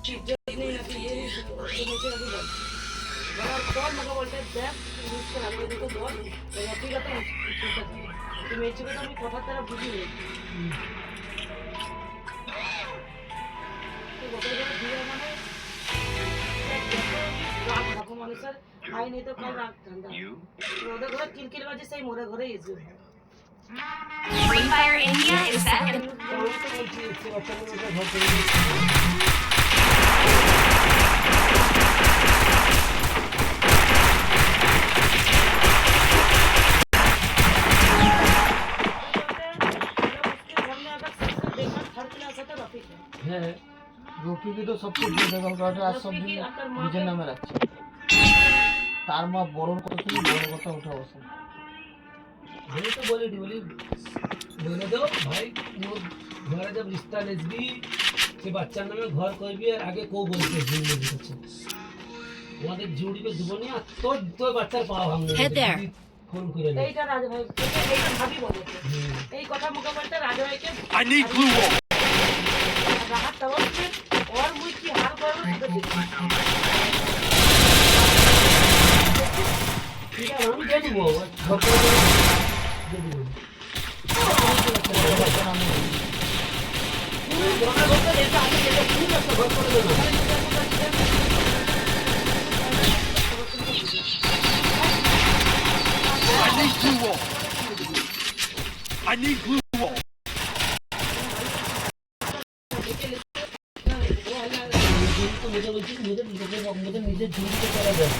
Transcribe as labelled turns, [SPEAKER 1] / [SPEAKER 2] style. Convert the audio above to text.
[SPEAKER 1] इज्जत नहीं ना तो ये तो मुझे अभी बोल बड़ा कौन मगा बोलते देख उसको आगे देखो बोल ठीक है तो मैं चुका तो मैं কথা তারা বুঝি নেই তো বলতে দিয়ে মানে রাত রাখো মানুষের আই নেই তো কাল রাত ঠান্ডা ওদের ঘরে কিলকিল বাজে সেই মোরে ঘরে এসে
[SPEAKER 2] Free Fire India is set.
[SPEAKER 3] হ্যাঁ রফিকে তো সবচেয়ে বেদখল করাটা আর সব দিন নিজের নামে রাখছে তার মা বড় কথা তুমি বড় কথা উঠা বসে
[SPEAKER 4] আমি তো বলি बोले दो भाई वो घर जब रिश्ता लेसबी के बच्चा नामे घर करबी আর আগে কো বলতে জিনিস দিচ্ছে আমাদের জুড়িবে জীবনী আর তোর বাচ্চার পা ভাঙবে ফোন করে
[SPEAKER 1] এইটা রাজ ভাই এইটা ভাবি বলেছে এই কথা মুখে বলতে রাজ ভাইকে
[SPEAKER 5] I need glue wall.
[SPEAKER 1] Rahat তাওয়াচ্ছে और মুই কি হার করব সেটা দেখি
[SPEAKER 4] ঠিক আছে আমি দিয়ে দিব ঘর করে দিয়ে দিব
[SPEAKER 5] I need glue wall. I need glue wall.
[SPEAKER 4] मुझे নিজের ঝুঁকিতে করা যায়